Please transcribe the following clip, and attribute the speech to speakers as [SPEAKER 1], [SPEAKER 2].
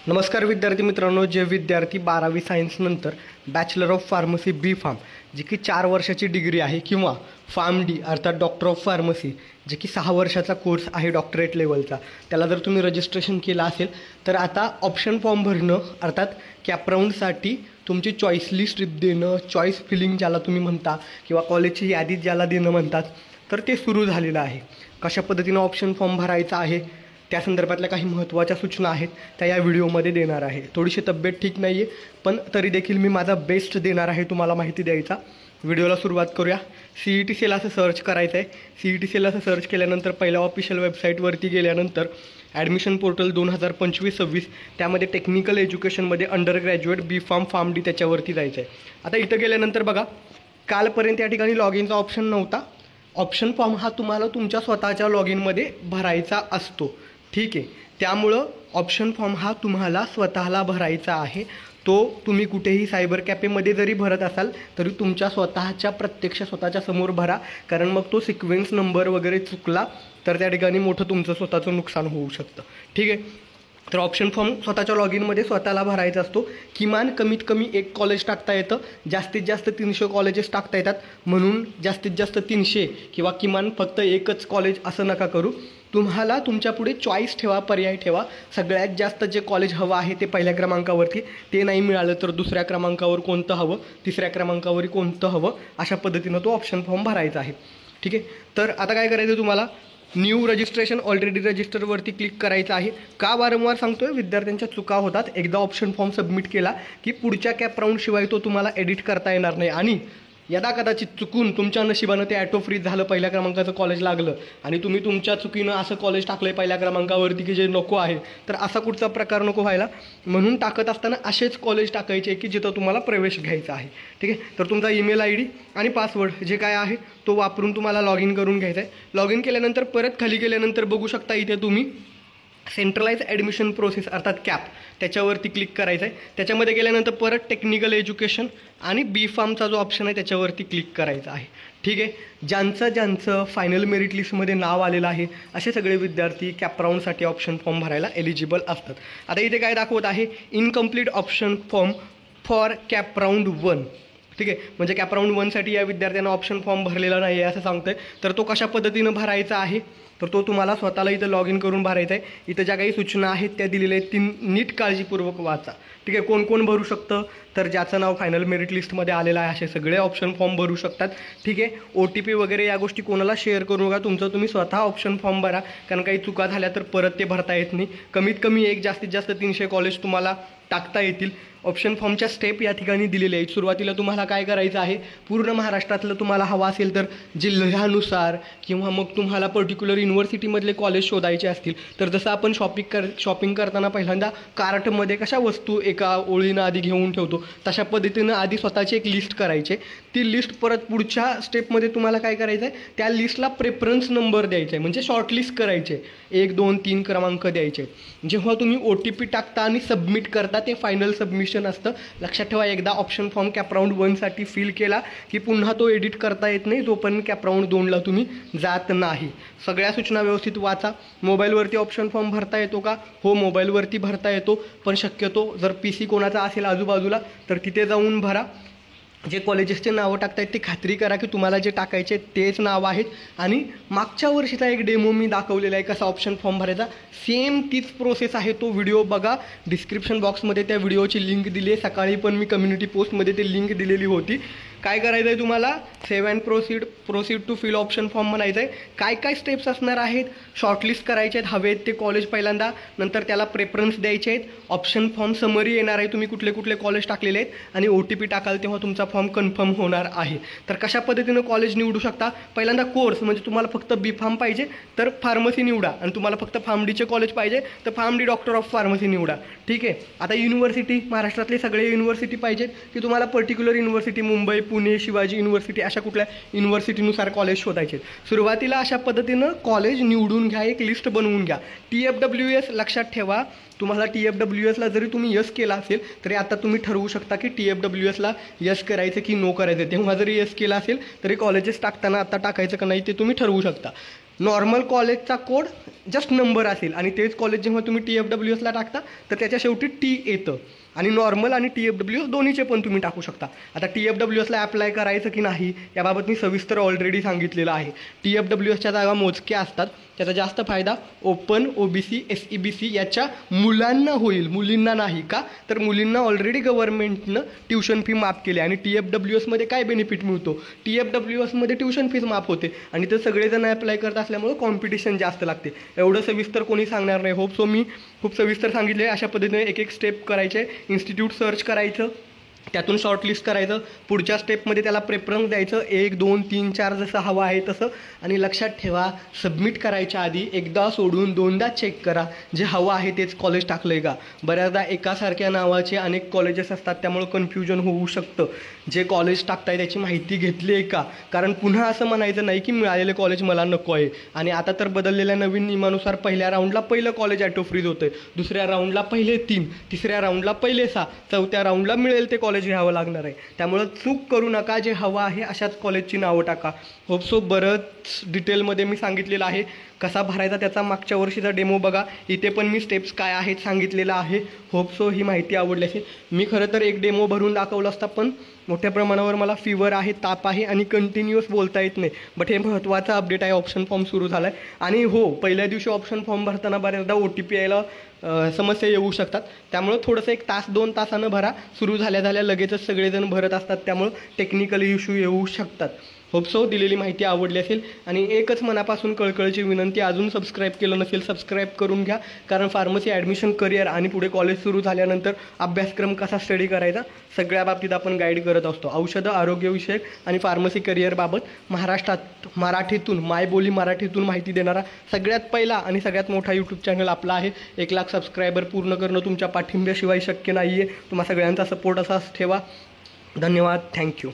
[SPEAKER 1] नमस्कार विद्यार्थी मित्रांनो, जे विद्यार्थी 12वी सायन्स नंतर bachelor of pharmacy B pharm जी की 4 वर्षाची डिग्री आहे किंवा फार्म डी अर्थात डॉक्टर ऑफ फार्मसी जे की 6 वर्षाचा कोर्स आहे डॉक्टरेट लेवलचा, त्याला जर तुम्ही रजिस्ट्रेशन केलं असेल तर आता ऑप्शन फॉर्म भरणं अर्थात कॅपराऊंडसाठी तुमची चॉईस लिस्ट देणं, चॉईस फिलिंग ज्याला तुम्ही म्हणता किंवा कॉलेजची यादी ज्याला देणं म्हणतात, तर ते सुरू झालेलं आहे. कशा पद्धतीनं ऑप्शन फॉर्म भरायचा आहे त्या संदर्भातल्या काही महत्त्वाच्या सूचना आहेत त्या या व्हिडिओमध्ये देणार आहे. थोडीशी तब्येत ठीक नाही आहे पण तरी देखील मी माझा बेस्ट देणार आहे तुम्हाला माहिती द्यायचा. व्हिडिओला सुरुवात करूया. CET सेल असं सर्च करायचं आहे. CET सेल असं सर्च केल्यानंतर पहिल्या ऑफिशियल वेबसाईटवरती गेल्यानंतर ॲडमिशन पोर्टल 2025-26 त्यामध्ये टेक्निकल एज्युकेशनमध्ये अंडर ग्रॅज्युएट बी फार्म फार्म डी त्याच्यावरती जायचं आहे. आता इथं गेल्यानंतर बघा, कालपर्यंत या ठिकाणी लॉग इनचा ऑप्शन नव्हता. ऑप्शन फॉर्म हा तुम्हाला तुमच्या स्वतःच्या लॉग इनमध्ये भरायचा असतो. ठीक आहे, त्यामुळं ऑप्शन फॉर्म हा तुम्हाला स्वतःला भरायचा आहे. तो तुम्ही कुठेही सायबर कॅफेमध्ये जरी भरत असाल तरी तुमच्या स्वतःच्या प्रत्यक्ष स्वतःच्या समोर भरा, कारण मग तो सिक्वेन्स नंबर वगैरे चुकला तर त्या ठिकाणी मोठं तुमचं स्वतःचं नुकसान होऊ शकतं. ठीक आहे, तर ऑप्शन फॉर्म स्वतःच्या लॉग इनमध्ये स्वतःला भरायचा असतो. किमान कमीत कमी 1 कॉलेज टाकता येतं, जास्तीत जास्त 300 कॉलेजेस टाकता येतात, म्हणून जास्तीत जास्त 300 किंवा किमान फक्त एकच कॉलेज असं नका करू. तुम्हाला तुमच्या पुढे चॉईस ठेवा, पर्याय ठेवा. सगळ्यात जास्त जे कॉलेज हवं आहे ते पहिल्या क्रमांकावरती, ते नाही मिळालं तर दुसऱ्या क्रमांकावर कोणतं हवं, तिसऱ्या क्रमांकावर कोणतं हवं, अशा पद्धतीनं तो ऑप्शन फॉर्म भरायचा आहे. ठीक आहे, तर आता काय करायचं, तुम्हाला न्यू रजिस्ट्रेशन ऑलरेडी रजिस्टरवरती क्लिक करायचं आहे. का वारंवार सांगतोय, विद्यार्थ्यांच्या चुका होतात. एकदा ऑप्शन फॉर्म सबमिट केला की पुढच्या कॅप राऊंडशिवाय तो तुम्हाला एडिट करता येणार नाही, आणि यदा कदाचित चुकून तुमच्या नशिबानं ते ॲटो फ्रीज झालं, पहिल्या क्रमांकाचं कॉलेज लागलं आणि तुम्ही तुमच्या चुकीनं असं कॉलेज टाकलं पहिल्या क्रमांकावरती की जे नको आहे, तर असा कुठचा प्रकार नको व्हायला. म्हणून टाकत असताना असेच कॉलेज टाकायचे की जिथं तुम्हाला प्रवेश घ्यायचा आहे. ठीक आहे, तर तुमचा ईमेल ID आणि पासवर्ड जे काय आहे तो वापरून तुम्हाला लॉग इन करून घ्यायचा आहे. लॉग इन केल्यानंतर परत खाली गेल्यानंतर बघू शकता इथे तुम्ही सेंट्रलाइज ॲडमिशन प्रोसेस अर्थात कॅप त्याच्यावरती क्लिक करायचं आहे. त्याच्यामध्ये गेल्यानंतर परत टेक्निकल एज्युकेशन आणि बी फार्मचा जो ऑप्शन आहे त्याच्यावरती क्लिक करायचा आहे. ठीक आहे, ज्यांचं फायनल मेरिट लिस्टमध्ये नाव आलेलं आहे असे सगळे विद्यार्थी कॅप राऊंडसाठी ऑप्शन फॉर्म भरायला एलिजिबल असतात. आता इथे काय दाखवत आहे, incomplete option form for cap round 1. ठीक आहे, म्हणजे कॅप राऊंड 1साठी या विद्यार्थ्यांना ऑप्शन फॉर्म भरलेला नाही आहे असं सांगतंय. तर तो कशा पद्धतीनं भरायचा आहे, तर तो तुम्हाला स्वतःला इथं लॉग इन करून भरायचा आहे. इथं ज्या काही सूचना आहेत त्या दिलेल्या आहेत, ती नीट काळजीपूर्वक वाचा. ठीक आहे, कोण कोण भरू शकतं, तर ज्याचं नाव फायनल मेरिट लिस्टमध्ये आलेलं आहे असे सगळे ऑप्शन फॉर्म भरू शकतात. ठीक आहे, OTP वगैरे या गोष्टी कोणाला शेअर करू नका, तुमचं तुम्ही स्वतः ऑप्शन फॉर्म भरा, कारण काही चुका झाल्या तर परत ते भरता येत नाही. कमीत कमी जास्तीत जास्त 300 कॉलेज तुम्हाला टाकता येतील. ऑप्शन फॉर्मच्या स्टेप या ठिकाणी दिलेले आहेत. सुरुवातीला तुम्हाला काय करायचं आहे, पूर्ण महाराष्ट्रातलं तुम्हाला हवं असेल तर जिल्ह्यानुसार किंवा मग तुम्हाला पर्टिक्युलर युनिव्हर्सिटीमधले कॉलेज शोधायचे असतील तर जसं आपण शॉपिंग करताना पहिल्यांदा कार्टमध्ये कशा वस्तू एका ओळीनं आधी घेऊन ठेवतो, तशा पद्धतीनं आधी स्वतःची एक लिस्ट करायची. ती लिस्ट परत पुढच्या स्टेपमध्ये तुम्हाला काय करायचं आहे, त्या लिस्टला प्रेफरन्स नंबर द्यायचा आहे, म्हणजे शॉर्टलिस्ट करायचे, 1, 2, 3 क्रमांक द्यायचे. जेव्हा तुम्ही OTP टाकता आणि सबमिट करता ते फायनल सबमिशन असतं. लक्षात ठेवा, एकदा ऑप्शन फॉर्म कॅप राऊंड 1साठी फिल केला की पुन्हा तो एडिट करता येत नाही, जोपर्यंत कॅप राऊंड 2ला तुम्ही जात नाही. सगळ्या सूचना व्यवस्थित वाचा. मोबाईलवरती ऑप्शन फॉर्म भरता येतो का, हो मोबाईलवरती भरता येतो, पण शक्यतो जर PC कोणाचा असेल आजूबाजूला तर तिथे जाऊन भरा. जे कॉलेजेसचे नावं टाकतायत ते खात्री करा की तुम्हाला जे टाकायचे तेच नाव आहेत. आणि मागच्या वर्षीचा एक डेमो मी दाखवलेला आहे कसा ऑप्शन फॉर्म भरायचा, सेम तीच प्रोसेस आहे. तो व्हिडिओ बघा, डिस्क्रिप्शन बॉक्समध्ये त्या व्हिडिओची लिंक दिली आहे. सकाळी पण मी कम्युनिटी पोस्टमध्ये ते लिंक दिलेली होती. काय करायचं आहे तुम्हाला, save and proceed to fill option form म्हणायचं आहे. काय काय स्टेप्स असणार आहेत, शॉर्टलिस्ट करायचे आहेत हवेत ते कॉलेज पहिल्यांदा, नंतर त्याला प्रेफरन्स द्यायचे आहेत, ऑप्शन फॉर्म समरी येणार आहे तुम्ही कुठले कुठले कॉलेज टाकलेले आहेत, आणि OTP टाकाल तेव्हा तुमचा फॉर्म कन्फर्म होणार आहे. तर कशा पद्धतीनं कॉलेज निवडू शकता, पहिल्यांदा कोर्स, म्हणजे तुम्हाला फक्त बी फार्म पाहिजे तर फार्मसी निवडा, आणि तुम्हाला फक्त फार्म डीचे कॉलेज पाहिजे तर pharm D doctor of pharmacy निवडा. ठीक आहे, आता युनिव्हर्सिटी, महाराष्ट्रातले सगळे युनिव्हर्सिटी पाहिजेत की तुम्हाला particular university, Mumbai, Pune, Shivaji university, अशा कुठल्या युनिव्हर्सिटीनुसार कॉलेज शोधायचे. सुरुवातीला अशा पद्धतीनं कॉलेज निवडून घ्या, एक लिस्ट बनवून घ्या. TFWS लक्षात ठेवा, तुम्हाला TFWSला जरी तुम्ही यस केला असेल तरी आता तुम्ही ठरवू शकता की TFWSला यस करायचं की नो करायचं. तेव्हा जरी यस केला असेल तरी कॉलेजेस टाकताना आता टाकायचं का नाही ते तुम्ही ठरवू शकता. नॉर्मल कॉलेजचा कोड जस्ट नंबर असेल आणि तेच कॉलेज जेव्हा तुम्ही TFWSला टाकता तर त्याच्या शेवटी टी येतं आणि नॉर्मल आणि TFWS दोन्हीचे पण तुम्ही टाकू शकता. आता TFWSला ॲप्लाय करायचं की नाही याबाबत मी सविस्तर ऑलरेडी सांगितलेलं आहे. TFWSच्या जागा मोजक्या असतात. त्याचा जास्त फायदा ओपन, OBC, SEBC याच्या मुलांना होईल, मुलींना नाही. का तर मुलींना ऑलरेडी गव्हर्नमेंटनं ट्युशन फी माफ केली आणि TFWSमध्ये काय बेनिफिट मिळतो, TFWSमध्ये ट्युशन फीज माफ होते आणि ते सगळेजण ॲप्लाय करत असल्यामुळं कॉम्पिटिशन जास्त लागते. एवढं सविस्तर कोणी सांगणार नाही. होप सो मी खूप सविस्तर सांगितले. अशा पद्धतीने एक एक स्टेप करायचे. इन्स्टिट्यूट सर्च करायचं, त्यातून शॉर्टलिस्ट करायचं, पुढच्या स्टेपमध्ये त्याला प्रेफरन्स द्यायचं 1, 2, 3, 4 जसं हवं आहे तसं. आणि लक्षात ठेवा, सबमिट करायच्या आधी एकदा सोडून दोनदा चेक करा जे हवं आहे तेच कॉलेज टाकलं आहे का. बऱ्याचदा एकासारख्या नावाचे अनेक कॉलेजेस असतात, त्यामुळं कन्फ्युजन होऊ शकतं. जे कॉलेज टाकताय त्याची माहिती घेतली आहे का, कारण पुन्हा असं म्हणायचं नाही की मिळालेलं कॉलेज मला नको आहे. आणि आता तर बदललेल्या नवीन नियमानुसार पहिल्या राऊंडला पहिलं कॉलेज ॲटो फ्रीज होतं आहे, दुसऱ्या राऊंडला पहिले 3, तिसऱ्या राऊंडला पहिले 6, चौथ्या राऊंडला मिळेल ते कॉलेज घ्यावं लागणार आहे. त्यामुळं चूक करू नका. जे हवं आहे अशाच कॉलेजची नावं टाका. होपसो बरंच डिटेलमध्ये मी सांगितलेलं आहे. कसा भरायचा त्याचा मागच्या वर्षीचा डेमो बघा. इथे पण मी स्टेप्स काय आहेत सांगितलेलं आहे. होपसो ही माहिती आवडली असेल. मी खरं तर एक डेमो भरून दाखवला असता, पण मोठ्या प्रमाणावर मला फीवर आहे, ताप आहे आणि कंटिन्युअस बोलता येत नाही. बट हे महत्त्वाचा अपडेट आहे. ऑप्शन फॉर्म सुरू झाला आहे. आणि हो, पहिल्या दिवशी ऑप्शन फॉर्म भरताना बऱ्याचदा OTP यायला समस्या येऊ शकतात. त्यामुळं थोडंसं 1 तास 2 तासानं भरा. सुरू झाल्या लगेचच सगळेजण भरत असतात, त्यामुळं टेक्निकल इश्यू येऊ शकतात. होपसो दिलेली माहिती आवडली असेल. आणि एकच मनापासून कळकळीची विनंती, अजून सबस्क्राईब केलं नसेल सबस्क्राईब करून घ्या. कारण फार्मसी ॲडमिशन, करिअर आणि पुढे कॉलेज सुरू झाल्यानंतर अभ्यासक्रम कसा स्टडी करायचा सगळ्या बाबतीत आपण गाईड करत असतो. औषधं, आरोग्यविषयक आणि फार्मसी करिअरबाबत महाराष्ट्रात मराठीतून, मायबोली मराठीतून माहिती देणारा सगळ्यात पहिला आणि सगळ्यात मोठा यूट्यूब चॅनल आपला आहे. 1 लाख सबस्क्रायबर पूर्ण करणं तुमच्या पाठिंब्याशिवाय शक्य नाही आहे. तुम्हा सगळ्यांचा सपोर्ट असाच ठेवा. धन्यवाद. थँक्यू.